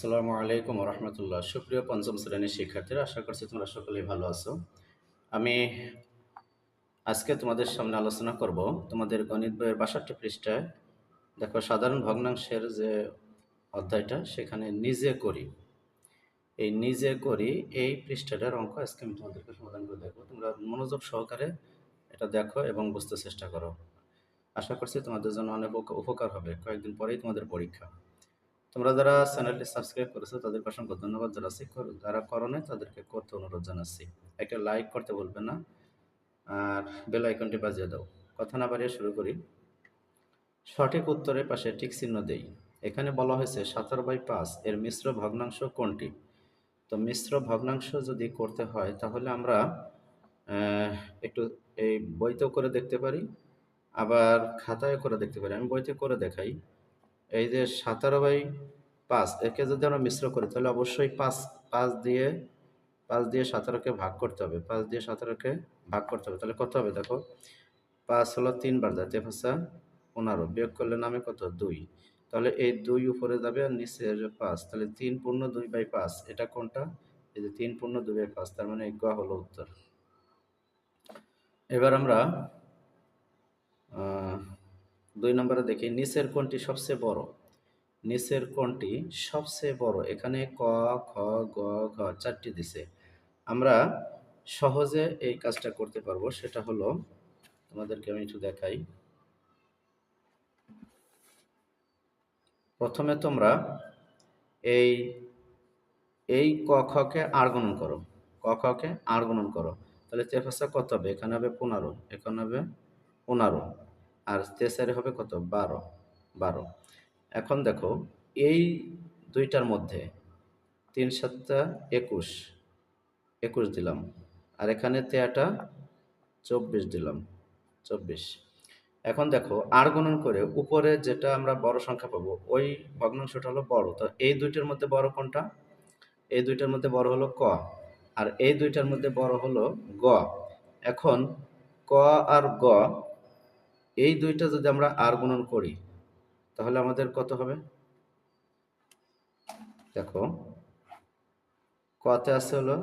আসসালামু আলাইকুম রহমতুল্লাহ। সুপ্রিয় পঞ্চম শ্রেণীর শিক্ষার্থীরা, আশা করছি তোমরা সকলেই ভালো আছো। আমি আজকে তোমাদের সামনে আলোচনা করব তোমাদের গণিত বইয়ের 62 পৃষ্ঠায় দেখো সাধারণ ভগ্নাংশের যে অধ্যায়টা, সেখানে নিজে করি, এই নিজে করি এই পৃষ্ঠাটার অঙ্ক আজকে আমি তোমাদেরকে সমাধান করে দেখবো। তোমরা মনোযোগ সহকারে এটা দেখো এবং বুঝতে চেষ্টা করো। আশা করছি তোমাদের জন্য অনেক উপকার হবে। কয়েকদিন পরেই তোমাদের পরীক্ষা। তোমরা যারা চ্যানেলটি সাবস্ক্রাইব করেছো তাদেরকে অসংখ্য ধন্যবাদ জানাচ্ছি। যারা করো নাই তাদেরকে করতে অনুরোধ জানাচ্ছি। একটা লাইক করতে বলবে না, আর বেল আইকনটি বাজিয়ে দাও। কথা না বাড়িয়ে শুরু করি। সঠিক উত্তরের পাশে টিক চিহ্ন দেই। এখানে বলা হয়েছে 17/5 এর মিশ্র ভগ্নাংশ কোনটি? তো মিশ্র ভগ্নাংশ যদি করতে হয় তাহলে আমরা আহ, একটু এই বইতেও করে দেখতে পারি, আবার খাতায় করে দেখতে পারি। আমি বইতে করে দেখাই। এই যে 17/5 একে যদি আমরা মিশ্র করি তাহলে অবশ্যই পাঁচ পাঁচ দিয়ে 17কে ভাগ করতে হবে। 5 দিয়ে 17কে ভাগ করতে হবে, তাহলে কত হবে দেখো। 5 হলো 3 বার যায়, 15 বিয়োগ করলে নামে কত 2। তাহলে এই 2 উপরে যাবে আর নিচে 5, তাহলে 3 পূর্ণ 2/5। এটা কোনটা? এই যে 3 পূর্ণ 2/5, তার মানে এই গ হলো উত্তর। এবার আমরা 2 নম্বরে দেখি নিচের কোনটি সবচেয়ে বড়। নিচের কোনটি সবচেয়ে বড়? এখানে ক, খ, গ, ঘ 4টি দিছে। আমরা সহজে এই কাজটা করতে পারবো। সেটা হলো, তোমাদেরকে আমি একটু দেখাই। প্রথমে তোমরা এই এই ক খ কে আর গুণন করো। ক খ কে আর গুণন করো, তাহলে 4 কত হবে? এখানে হবে 15, এখানে হবে 15, আর 4 হবে কত? 12। এখন দেখো এই দুইটার মধ্যে 3 × 7 = 21, 21 দিলাম, আর এখানে 13টা 24 দিলাম, 24। এখন দেখো আর গুণন করে উপরে যেটা আমরা বড় সংখ্যা পাবো ওই ভগ্নাংশটা হলো বড়। তো এই দুইটার মধ্যে বড় কোনটা? এই দুইটার মধ্যে বড় হলো ক, আর এই দুইটার মধ্যে বড় হলো গ। এখন ক আর গ এই দুইটা যদি আমরা আর গুণন করি তাহলে আমাদের কত হবে দেখো। কতে আছে হলো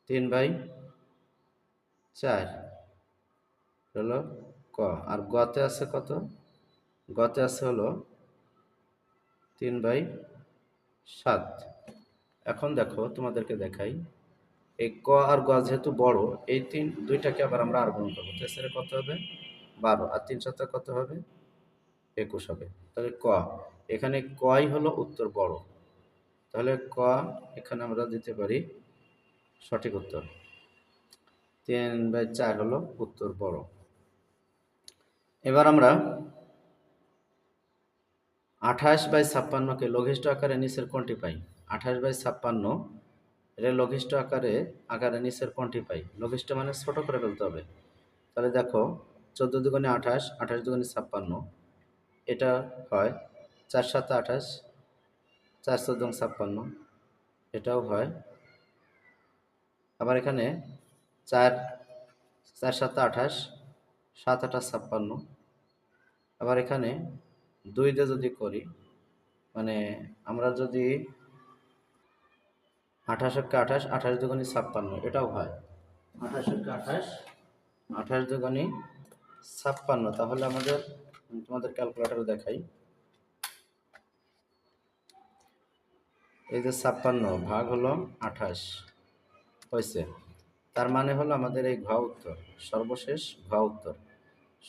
3/4 হলো ক, আর গতে আছে কত? গতে আছে হলো 3/7। এখন দেখো তোমাদেরকে দেখাই, এই ক আর গ যেহেতু বড়, এই দুইটাকে আবার আমরা আর গুণ করবো। তেসরে কত হবে? 12, আর 3 × 7 কত হবে? 21 হবে। তাহলে ক, এখানে কই হলো উত্তর বড়। তাহলে ক এখানে আমরা দিতে পারি সঠিক উত্তর। 3/4 হলো উত্তর বড়। এবার আমরা 28/56কে লঘিষ্ঠ আকারে নিচের কোনটি পাই? 28/56 এটা লঘিষ্ঠ আকারে নিচের কোনটি পাই? লঘিষ্ঠ মানে ছোট করে ফেলতে হবে। তাহলে দেখো 14 দুগুণে 28, 28 দুগুণে 56, এটা হয় 4 × 7 = 28, 4 × 14 = 56, এটাও হয়। আবার এখানে 4 4 × 7 = 28, 7 × 8 = 56। আবার এখানে 2 দিয়ে যদি করি, মানে আমরা যদি 28 × 28, 28 দুগুণে 56, এটাও হয়। 28 × 28, 28 দুগুণে 56। তাহলে আমাদের, তোমাদের ক্যালকুলেটরে দেখাই, এই যে 56 ভাগ হলো 28 হয়েছে। তার মানে হলো আমাদের এই ঘ উত্তর, সর্বশেষ ঘ উত্তর।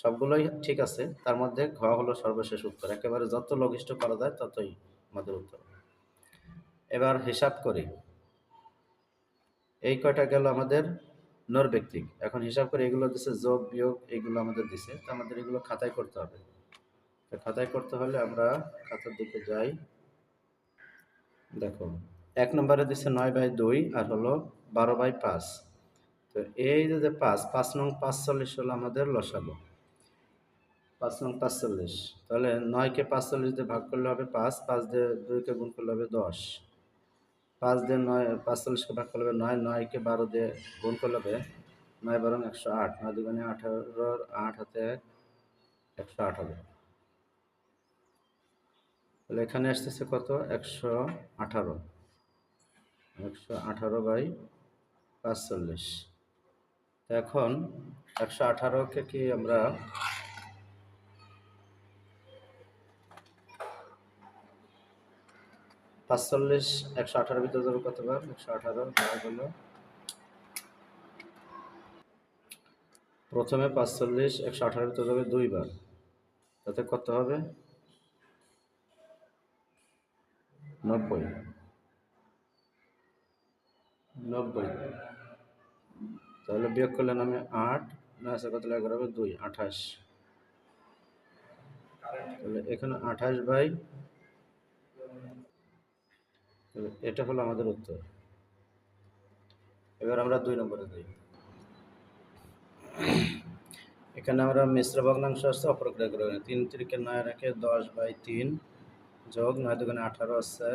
সবগুলোই ঠিক আছে, তার মধ্যে ঘ হলো সর্বশেষ উত্তর। একেবারে যত লঘিষ্ঠ করা যায় ততই আমাদের উত্তর। এবার হিসাব করি। এই কয়টা গেল আমাদের নৈর্ব্যক্তিক। এখন হিসাব করে এগুলো দিছে যোগ বিয়োগ, এগুলো আমাদের দিছে, তো আমাদের এগুলো খাতায় করতে হবে। তো খাতায় করতে হলে আমরা খাতার দিকে যাই। দেখো 1 নম্বরে দিছে 9/2 আর হলো 12/5। তো এই যে 5 নং 45 হলো আমাদের লসাগু। 5 নং 45, তাহলে 9কে 45 দিয়ে ভাগ করলে হবে 5, 5 দিয়ে 2কে গুণ করলে হবে 10, 5 দিয়ে 9 45কে ভাগ করলে হবে 9, 9কে 12 দিয়ে গুণ করলে হবে 9 × 12 = 108, 9 দুগুণে 18, 8 হাতে 108 হবে। তাহলে এখানে আসতেছে কত? 118। 118/45। এখন 118কে কি আমরা 45 118 ভিতরে যাবে কতবার? 118 ভাগ হলো, প্রথমে 45 118 ভিতরে যাবে 2 বার, তাতে কত হবে? 90। 90। তাহলে বিয়োগ করলে নামে 8, না আছে কত? 11 হবে 2, 28। তাহলে এখানে 28 এটা হলো আমাদের উত্তর। এবার আমরা 2 নম্বরে যাই। এখানে আমরা মিশ্র ভগ্নাংশ আসছে অপরক্রিয়া করে 3 3 9 রেখে 10/3 যোগ 9 2 18 আছে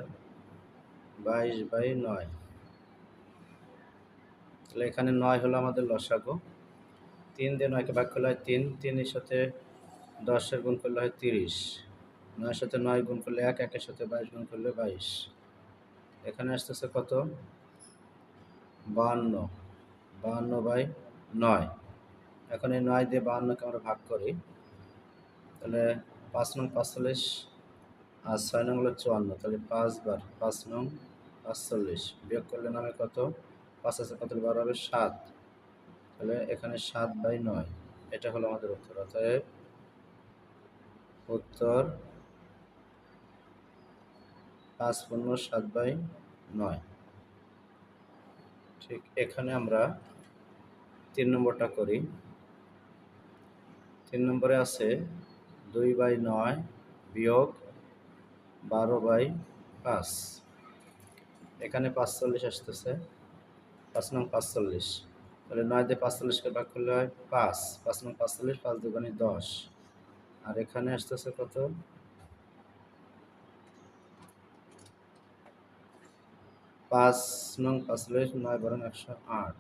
22/9। তাহলে এখানে 9 হলো আমাদের লসাগু। 3 দিয়ে 9কে ভাগ করলে হয় 3, 3 এর সাথে 10 এর গুণ করলে হয় 30, 9 এর সাথে 9 গুণ করলে 1, 1 এর সাথে 22 গুণ করলে 22। এখানে আসতেছে কত? 52, 52/9। এখন এই 9 দিয়ে 52কে আমরা ভাগ করি, তাহলে 5 নং 45 আর 6 নং হলো 54, তাহলে 5 বার 5 নং 45 বিয়োগ করলে নামে কত? 5 আছে কত? 12 হবে 7। তাহলে এখানে 7/9। এটা হলো আমাদের উত্তর। অতএব উত্তর 5 পূর্ণ 7/9। ঠিক এখানে আমরা 3 নম্বরটা করি। 3 নম্বরে আছে 2/9 বিয়োগ 12/5। এখানে 45 আসতেছে, 5 নং 45। তাহলে 9 দিয়ে 45কে ভাগ করলে হয় 5, 5 নং 45, 5 দুগুণে 10। আর এখানে আসতেছে কত? 5 নং 45, 9 বরং 108।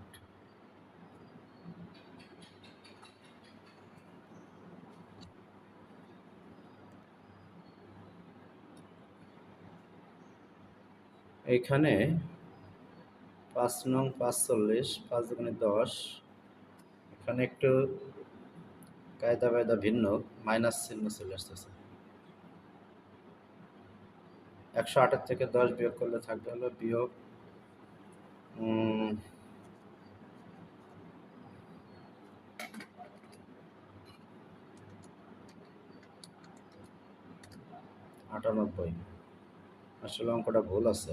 এইখানে 5 নং 45, 5 দুগুণে 10। এখানে একটু কায়দা বায়দা ভিন্ন, মাইনাস চিহ্ন চলে আসতেছে। 108 থেকে 10 বিয়োগ করলে থাকবে হলো বিয়োগ 98। আসলে অঙ্কটা ভুল আছে,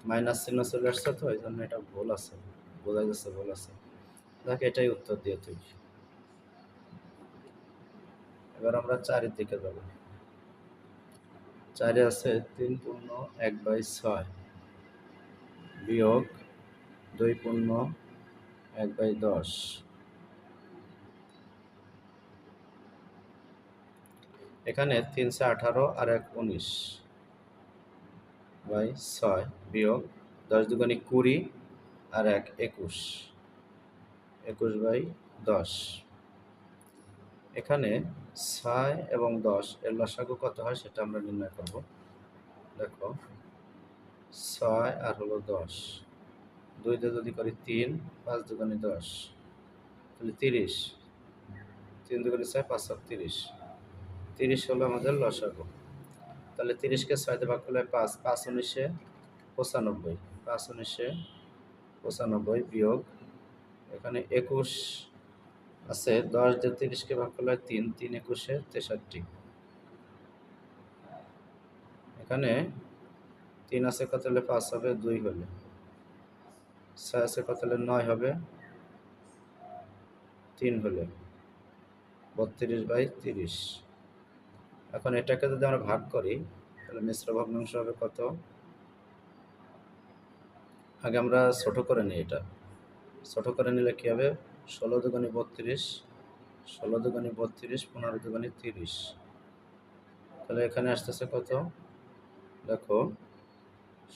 মাইনাস চিহ্ন চলে আসছে তো এই জন্য এটা ভুল আছে, বোঝা যাচ্ছে ভুল আছে। দেখ এটাই উত্তর দিয়ে তুই। এবার আমরা 4-এর দিকে যাব। 4-এ আছে 3 পূর্ণ 1/6 বিয়োগ 2 পূর্ণ 1/10। এখানে 3 × 18 আর 1 19/6 বিয়োগ 10 দুগুণে 20 আর 1 21, 21/10। এখানে 6 এবং 10 এর লসাগু কত হয় সেটা আমরা নির্ণয় করব। দেখো 6 আর হলো 10, 2 দিয়ে যদি করি 3, 5 দুগুণে 10, তাহলে 30, 3 দুগুণে 6, 5 আর 30, 30 হলো আমাদের লসাগু। তাহলে 30কে 6 দিয়ে ভাগ করলে 5, 5 19 95, 5 19 95 বিয়োগ এখানে 21 আছে, 10 দিয়ে 30কে ভাগ করলে 3, 3 21 63। এখানে 3 আছে কত হলে 5 হবে? 2 হলে। 6 আছে কত হলে 9 হবে? 3 হলে। 32/30। এখন এটাকে যদি আমরা ভাগ করি তাহলে মিশ্র ভগ্নাংশ হবে কত? আগে আমরা ছোট করে নিই এটা। ছোট করে নিলে কি হবে? 16 দুগুণে 32, 16 দুগুণে 32, 15 দুগুণে 30। তাহলে এখানে আসতেছে কত? দেখো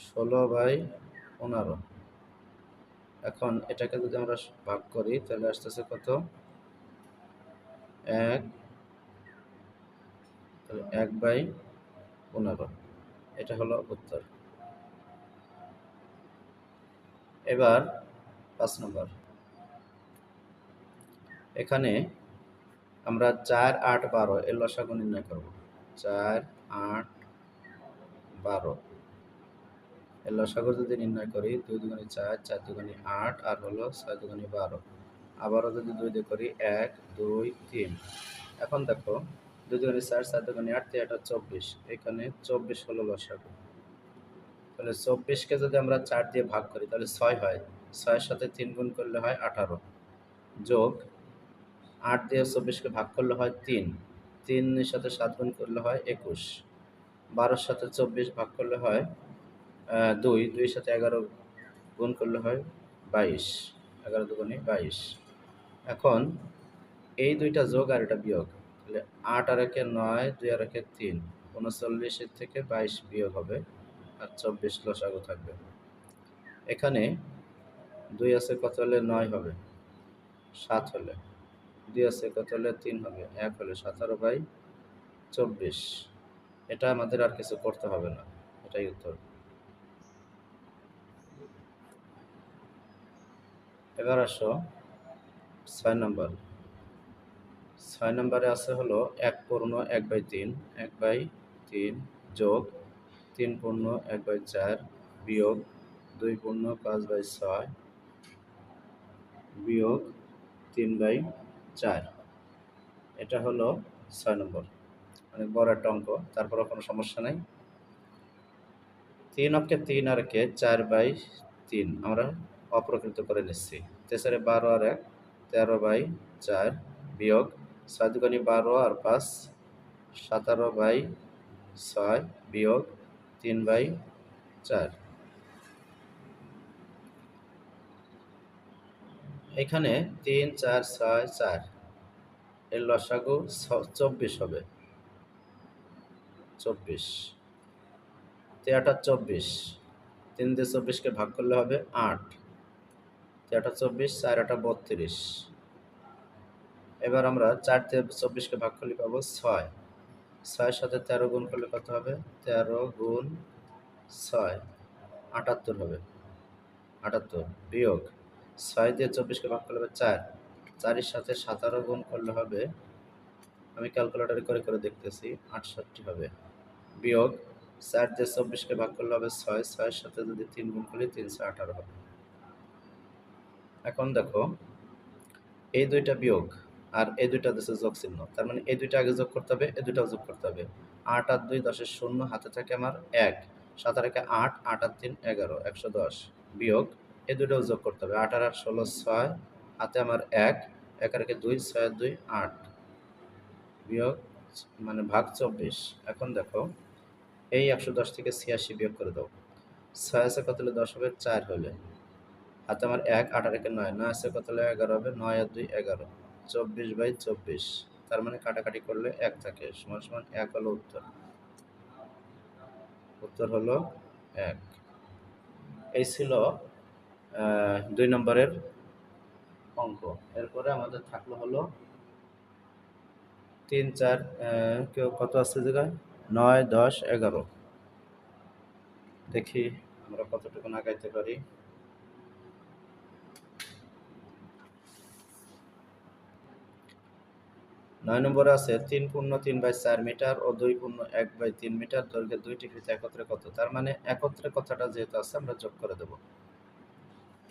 16/15। এখন এটাকে যদি আমরা ভাগ করি তাহলে আসতেছে কত? 1, তাহলে 1/15। 15। এটা হলো উত্তর। এবার 5 নম্বর। এখানে আমরা 4, 8, 12 এর লসাগু নির্ণয় করব। 4, 8, 12 এর লসাগু যদি নির্ণয় করি, 2 দুগুণে 4, 4 দুগুণে 8, আর হলো 6 দুগুণে 12। আবারও যদি 2 দিয়ে করি, 1, 2, 3। এখন দেখো, 2 দুগুণে 4, 4 দুগুণে 8, 3 8 24। এখানে 24 হলো লসাগু। তাহলে 24কে যদি আমরা 4 দিয়ে ভাগ করি তাহলে 6 হয়। 6 এর সাথে 3 গুণ করলে হয় 18, যোগ 8 দিয়ে 24কে ভাগ করলে হয় 3, 3 এর সাথে 7 গুণ করলে হয় 21, 12 এর সাথে 24 ভাগ করলে হয় 2, 2 এর সাথে 11 গুণ করলে হয় 22, 11 দুগুণে 22। এখন এই দুইটা যোগ আর এটা বিয়োগ, তাহলে 8 আর 1 9, 2 আর 1 3, 39 এর থেকে 22 বিয়োগ হবে, আর 24 লসাগু থাকবে। এখানে 2 আছে কত হলে 9 হবে, 7 হলে 2 আছে কত হলে 3 হবে, 1 হলে 17/24। এটা আমাদের আর কিছু করতে হবে না, এটাই উত্তর। এবার আসো 6 নম্বর। 6 নম্বরে আছে হলো 1 পূর্ণ 1/3, 1/3 যোগ 3 পূর্ণ 1/4 বিয়োগ 2 পূর্ণ 5/6 বিয়োগ 3/4। এটা হলো 6 নম্বর। অনেক বড় একটা অঙ্ক, তারপরেও কোনো সমস্যা নাই। 3 অক্ষে 3 আর একে 4/3 আমরা অপ্রকৃত করে নিচ্ছি। 4 12 আর 1 13/4 বিয়োগ 6 দুগুণে 12 আর 5 17/6 বিয়োগ 3/4। এখানে 3 4 6 4 এর লসাগু 24 হবে। 24 তেরোটা 24, 3 দিয়ে 24কে ভাগ করলে হবে 8, 3 24, 4 8 32। এবার আমরা 4 দিয়ে 24কে ভাগ করলে পাবো 6, 6 সাথে 13 গুণ করলে কত হবে, 13 গুণ 6 78 হবে, 78 বিয়োগ 6 দিয়ে 24কে ভাগ করলে হবে 4, 4 এর সাথে 17 গুণ করলে হবে, আমি ক্যালকুলেটরে করে করে দেখতেছি, 68 হবে, বিয়োগ 4 দিয়ে 24কে ভাগ করলে হবে 6, 6 এর সাথে যদি 3 গুণ করি 318 হবে। এখন দেখো, এই দুইটা বিয়োগ আর এই দুইটা দিচ্ছে যোগ চিহ্ন, তার মানে এই দুইটা আগে যোগ করতে হবে, এই দুইটাও যোগ করতে হবে। 8 আর 2 10 0, হাতে থাকে আমার 1, 7 আর 1 8, 8 আর 3 11, 110 বিয়োগ এই দুইটাও যোগ করতে হবে। 8 আর 8 16 6, হাতে আমার 1, 1 আর 1 2, 6 আর 2 8 বিয়োগ মানে ভাগ 24। এখন দেখো, এই 110 থেকে 86 বিয়োগ করে দাও। 6 আছে কত হলে 10 হবে, 4 হলে, হাতে আমার 1, 8 আর 1 9, 9 আছে কত হলে 11 হবে, 9 আর 2 11, 24/24। তার মানে কাটাকাটি করলে 1 থাকে, সমান সমান 1 হলো উত্তর। উত্তর হলো 1। এই ছিল 2 নম্বরের অঙ্ক। এরপরে আমাদের থাকলো হলো 3 4, কেউ কত আছে জায়গায়, 9 10 11। দেখি আমরা কতটুকু আগাইতে পারি। 9 নম্বরে আছে 3 পূর্ণ 3/4 মিটার ও 2 পূর্ণ 1/3 মিটার দৈর্ঘ্যের দুইটি ফিতা একত্রে কত। তার মানে একত্রে কথাটা যেহেতু আছে আমরা যোগ করে দেব।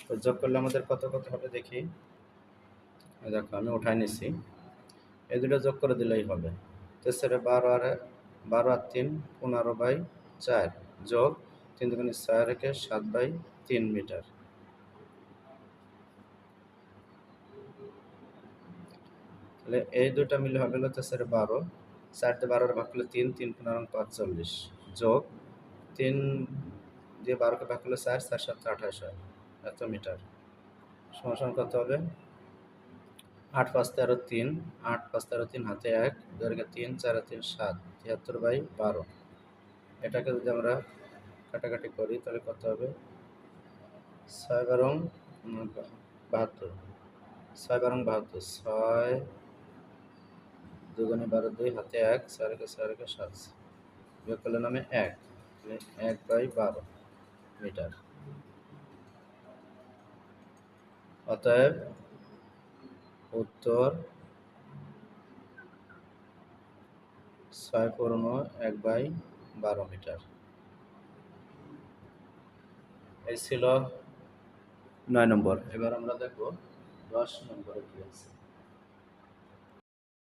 তো যোগ করলে আমাদের কত কত হবে দেখি। এই দেখো আমি উঠাই নিছি, এই দুটো যোগ করে দিলেই হবে। 12 আর 3 15/4 যোগ 3 দুগুণে 6 রেখে 7/3 মিটার। তাহলে এই দুটা মিলে হবে হলো 12, 4 দিয়ে 12 ভাগ করলে 3, 3 15 45 যোগ 3 দিয়ে 12কে ভাগ করলে 4, 4 7 28 হয়, এত মিটার। সমান সমান কত হবে, 8 5 13 3, 8 5 13 3, হাতে 1, দৈর্ঘ্যে 3, 4 আর 3 7, 73/12। এটাকে যদি আমরা কাটাকাটি করি তাহলে কত হবে, 6 বারং 72, 6 বারং 72, 6 দুগুণে 12 2, হাতে 1, 4 একে 4 একে 7। বিয়োগ করলে নামে 1, 1/12 মিটার। অতএব উত্তর 6/1/12 মিটার। এই ছিল 9 নম্বর। এবার আমরা দেখব 10 নম্বরে কি আছে।